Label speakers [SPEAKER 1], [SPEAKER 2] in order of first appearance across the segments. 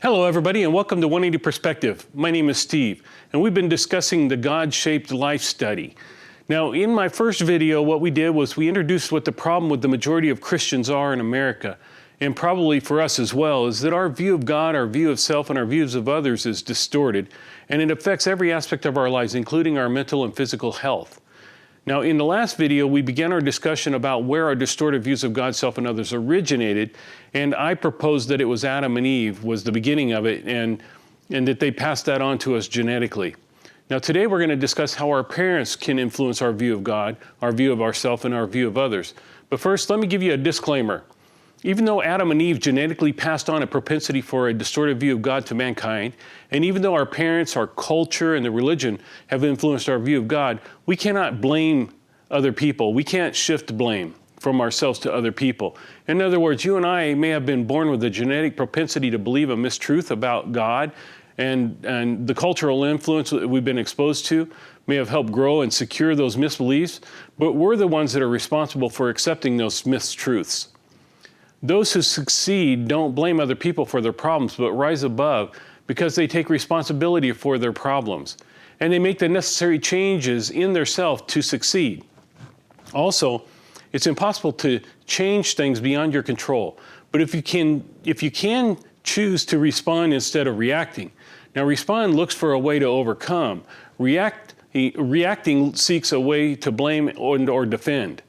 [SPEAKER 1] Hello everybody, and welcome to 180 Perspective. My name is Steve, and we've been discussing the God-shaped life study. Now, in my first video, what we did was we introduced what the problem with the majority of Christians are in America, and probably for us as well, is that our view of God, our view of self, and our views of others is distorted, and it affects every aspect of our lives, including our mental and physical health. Now, in the last video, we began our discussion about where our distorted views of God, self, and others originated, and I proposed that it was Adam and Eve was the beginning of it, and that they passed that on to us genetically. Now, today we're going to discuss how our parents can influence our view of God, our view of ourselves, and our view of others. But first, let me give you a disclaimer. Even though Adam and Eve genetically passed on a propensity for a distorted view of God to mankind, and even though our parents, our culture, and the religion have influenced our view of God, we cannot blame other people. We can't shift blame from ourselves to other people. In other words, you and I may have been born with a genetic propensity to believe a mistruth about God, and the cultural influence that we've been exposed to may have helped grow and secure those misbeliefs, but we're the ones that are responsible for accepting those mistruths. Those who succeed don't blame other people for their problems, but rise above because they take responsibility for their problems. And they make the necessary changes in their self to succeed. Also, it's impossible to change things beyond your control. But if you can choose to respond instead of reacting. Now, respond looks for a way to overcome. Reacting seeks a way to blame or defend.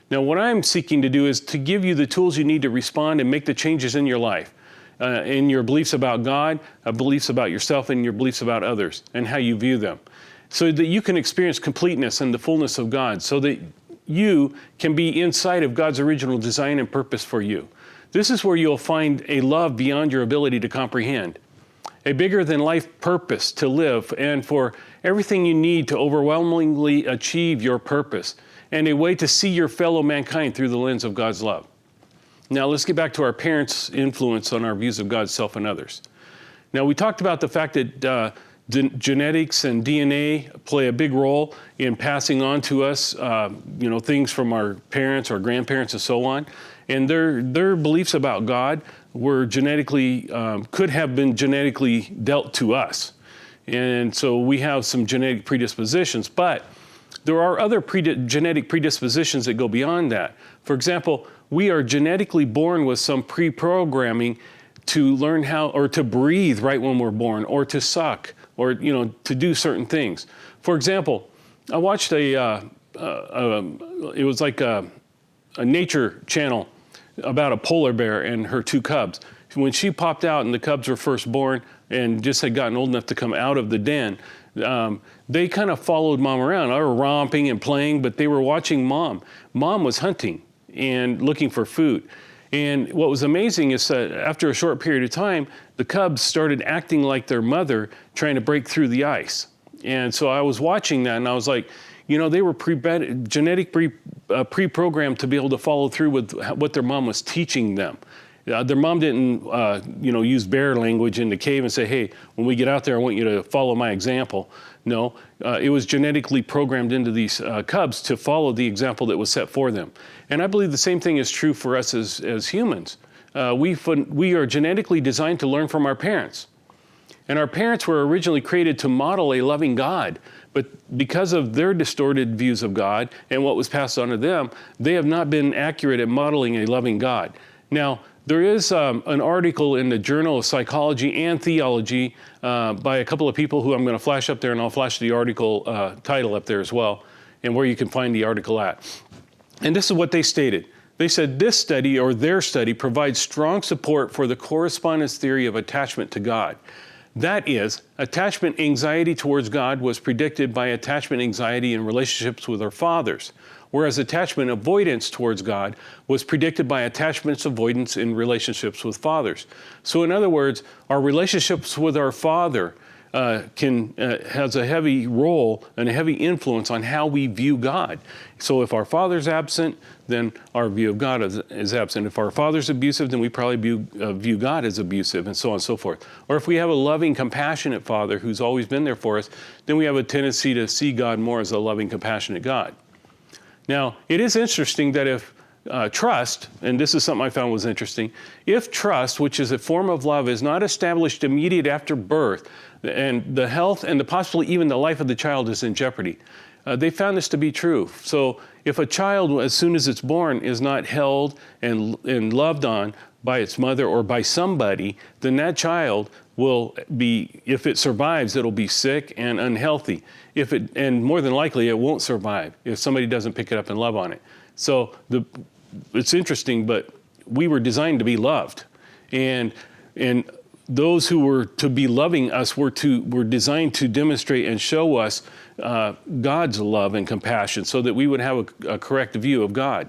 [SPEAKER 1] Now, what I'm seeking to do is to give you the tools you need to respond and make the changes in your life, in your beliefs about God, beliefs about yourself, and your beliefs about others, and how you view them, so that you can experience completeness and the fullness of God, so that you can be inside of God's original design and purpose for you. This is where you'll find a love beyond your ability to comprehend, a bigger than life purpose to live, and for everything you need to overwhelmingly achieve your purpose, and a way to see your fellow mankind through the lens of God's love. Now let's get back to our parents' influence on our views of God, self, and others. Now we talked about the fact that genetics and DNA play a big role in passing on to us, things from our parents, our grandparents, and so on. And their beliefs about God were could have been genetically dealt to us. And so we have some genetic predispositions, but there are other genetic predispositions that go beyond that. For example, we are genetically born with some pre-programming to learn how, or to breathe right when we're born, or to suck, or to do certain things. For example, I watched it was like a nature channel about a polar bear and her two cubs. When she popped out and the cubs were first born and just had gotten old enough to come out of the den, they kind of followed mom around. They were romping and playing, but they were watching mom. Mom was hunting and looking for food. And what was amazing is that after a short period of time, the cubs started acting like their mother, trying to break through the ice. And so I was watching that and I was like, they were pre-programmed to be able to follow through with what their mom was teaching them. Their mom didn't, use bear language in the cave and say, hey, when we get out there, I want you to follow my example. No, it was genetically programmed into these cubs to follow the example that was set for them. And I believe the same thing is true for us as humans. We are genetically designed to learn from our parents. And our parents were originally created to model a loving God. But because of their distorted views of God and what was passed on to them, they have not been accurate at modeling a loving God. Now, there is an article in the Journal of Psychology and Theology by a couple of people who I'm going to flash up there, and I'll flash the article title up there as well, and where you can find the article at. And this is what they stated. They said, this study, or their study, provides strong support for the correspondence theory of attachment to God. That is, attachment anxiety towards God was predicted by attachment anxiety in relationships with our fathers, whereas attachment avoidance towards God was predicted by attachment avoidance in relationships with fathers. So in other words, our relationships with our Father has a heavy role and a heavy influence on how we view God. So if our Father's absent, then our view of God is absent. If our Father's abusive, then we probably view God as abusive, and so on and so forth. Or if we have a loving, compassionate Father who's always been there for us, then we have a tendency to see God more as a loving, compassionate God. Now, it is interesting that if trust, and this is something I found was interesting, if trust, which is a form of love, is not established immediate after birth, and the health and possibly even the life of the child is in jeopardy. They found this to be true. So if a child, as soon as it's born, is not held and loved on by its mother or by somebody, then that child will be, if it survives, it'll be sick and unhealthy. And more than likely, it won't survive if somebody doesn't pick it up and love on it. So it's interesting, but we were designed to be loved. And those who were to be loving us were designed to demonstrate and show us God's love and compassion so that we would have a correct view of God.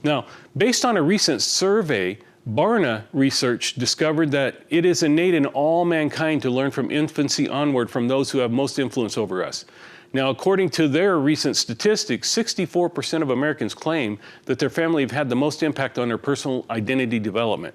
[SPEAKER 1] Now, based on a recent survey, Barna research discovered that it is innate in all mankind to learn from infancy onward from those who have most influence over us. Now, according to their recent statistics, 64% of Americans claim that their family have had the most impact on their personal identity development.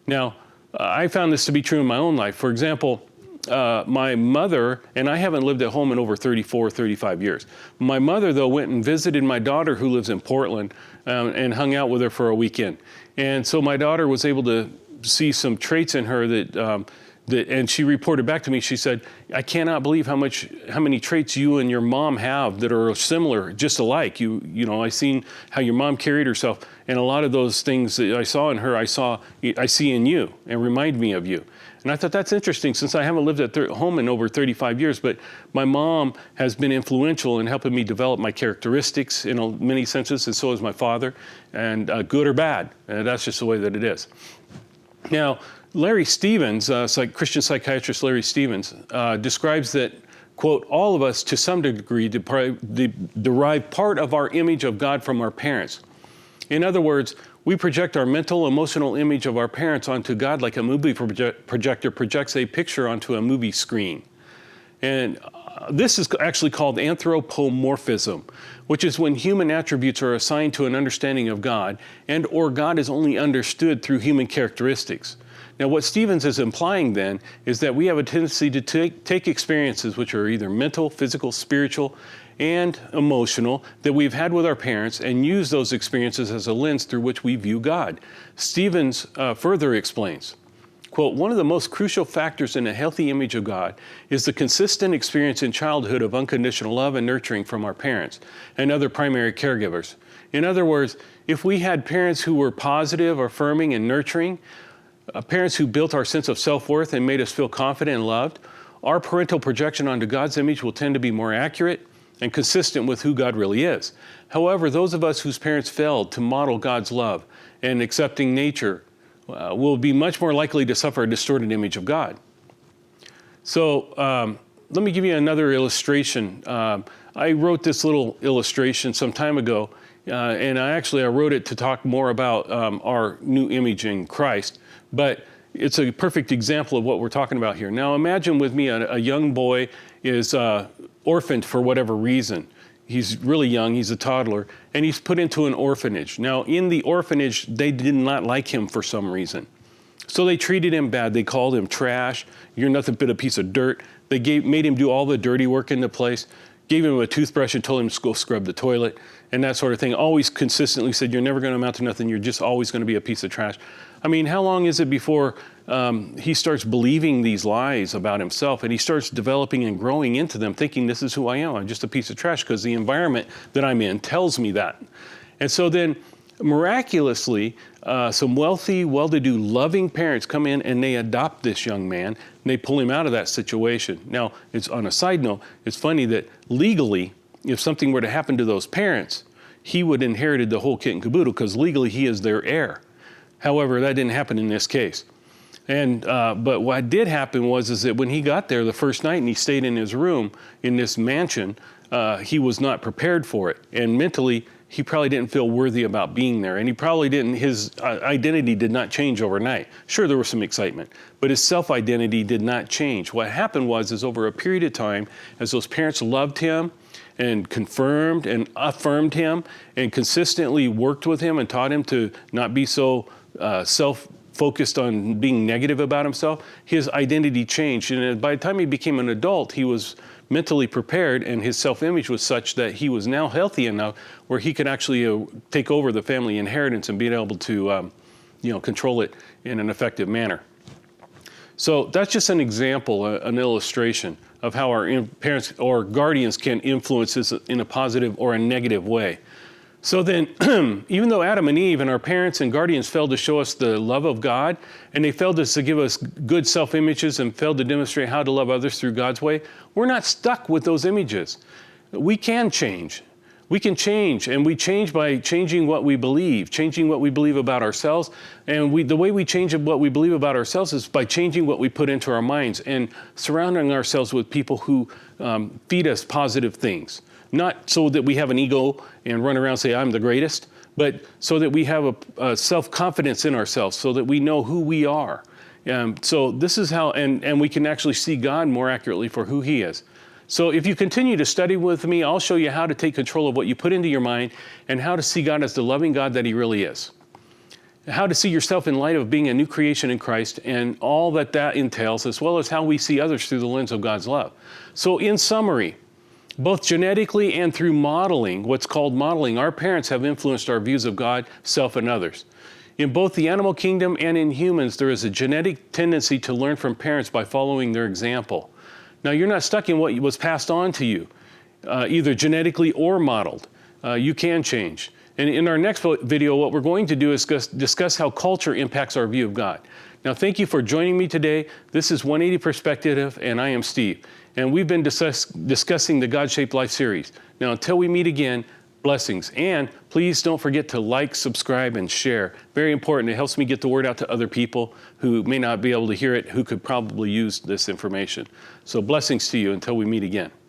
[SPEAKER 1] Now, I found this to be true in my own life. For example, my mother, and I haven't lived at home in over 35 years. My mother, though, went and visited my daughter who lives in Portland and hung out with her for a weekend. And so my daughter was able to see some traits in her that and she reported back to me, she said, I cannot believe how many traits you and your mom have that are similar, just alike. You know, I seen how your mom carried herself, and a lot of those things that I saw in her, I see in you and remind me of you. And I thought that's interesting since I haven't lived at home in over 35 years, but my mom has been influential in helping me develop my characteristics in many senses, and so has my father, and good or bad. And that's just the way that it is. Now, Larry Stevens, Christian psychiatrist Larry Stevens, describes that, quote, all of us to some degree derive part of our image of God from our parents. In other words, we project our mental, emotional image of our parents onto God like a movie projector projects a picture onto a movie screen. And this is actually called Anthropomorphism, which is when human attributes are assigned to an understanding of God, and or God is only understood through human characteristics. Now, what Stevens is implying then is that we have a tendency to take experiences which are either mental, physical, spiritual, and emotional that we've had with our parents and use those experiences as a lens through which we view God. Stevens further explains, quote, one of the most crucial factors in a healthy image of God is the consistent experience in childhood of unconditional love and nurturing from our parents and other primary caregivers. In other words, if we had parents who were positive, affirming, and nurturing, parents who built our sense of self-worth and made us feel confident and loved, our parental projection onto God's image will tend to be more accurate and consistent with who God really is. However, those of us whose parents failed to model God's love and accepting nature will be much more likely to suffer a distorted image of God. So let me give you another illustration. I wrote this little illustration some time ago, and I wrote it to talk more about our new image in Christ. But it's a perfect example of what we're talking about here. Now imagine with me a young boy is orphaned for whatever reason. He's really young, he's a toddler, and he's put into an orphanage. Now in the orphanage, they did not like him for some reason. So they treated him bad. They called him trash. You're nothing but a piece of dirt. They made him do all the dirty work in the place, gave him a toothbrush and told him to go scrub the toilet and that sort of thing. Always consistently said, you're never going to amount to nothing. You're just always going to be a piece of trash. I mean, how long is it before he starts believing these lies about himself and he starts developing and growing into them, thinking this is who I am. I'm just a piece of trash because the environment that I'm in tells me that. And so then miraculously, some wealthy, well-to-do, loving parents come in and they adopt this young man and they pull him out of that situation. Now, it's on a side note, it's funny that legally, if something were to happen to those parents, he would inherit the whole kit and caboodle because legally he is their heir. However, that didn't happen in this case. And but what did happen is that when he got there the first night and he stayed in his room in this mansion, he was not prepared for it. And mentally, he probably didn't feel worthy about being there. And he probably didn't, his identity did not change overnight. Sure, there was some excitement, but his self-identity did not change. What happened is over a period of time, as those parents loved him and confirmed and affirmed him and consistently worked with him and taught him to not be so focused on being negative about himself, his identity changed. And by the time he became an adult, he was mentally prepared, and his self-image was such that he was now healthy enough where he could actually take over the family inheritance and be able to control it in an effective manner. So that's just an example, an illustration of how our parents or guardians can influence us in a positive or a negative way. So then, even though Adam and Eve and our parents and guardians failed to show us the love of God, and they failed to give us good self-images and failed to demonstrate how to love others through God's way, we're not stuck with those images. We can change. We can change, and we change by changing what we believe about ourselves. And the way we change what we believe about ourselves is by changing what we put into our minds and surrounding ourselves with people who feed us positive things. Not so that we have an ego and run around and say, I'm the greatest, but so that we have a self-confidence in ourselves, so that we know who we are. So this is how, and we can actually see God more accurately for who he is. So if you continue to study with me, I'll show you how to take control of what you put into your mind and how to see God as the loving God that he really is. How to see yourself in light of being a new creation in Christ and all that entails, as well as how we see others through the lens of God's love. So in summary, both genetically and through modeling, what's called modeling, our parents have influenced our views of God, self, and others. In both the animal kingdom and in humans, there is a genetic tendency to learn from parents by following their example. Now, you're not stuck in what was passed on to you, either genetically or modeled. You can change. And in our next video, what we're going to do is discuss how culture impacts our view of God. Now, thank you for joining me today. This is 180 Perspective, and I am Steve. And we've been discussing the God-Shaped Life series. Now, until we meet again, blessings. And please don't forget to like, subscribe, and share. Very important. It helps me get the word out to other people who may not be able to hear it, who could probably use this information. So blessings to you until we meet again.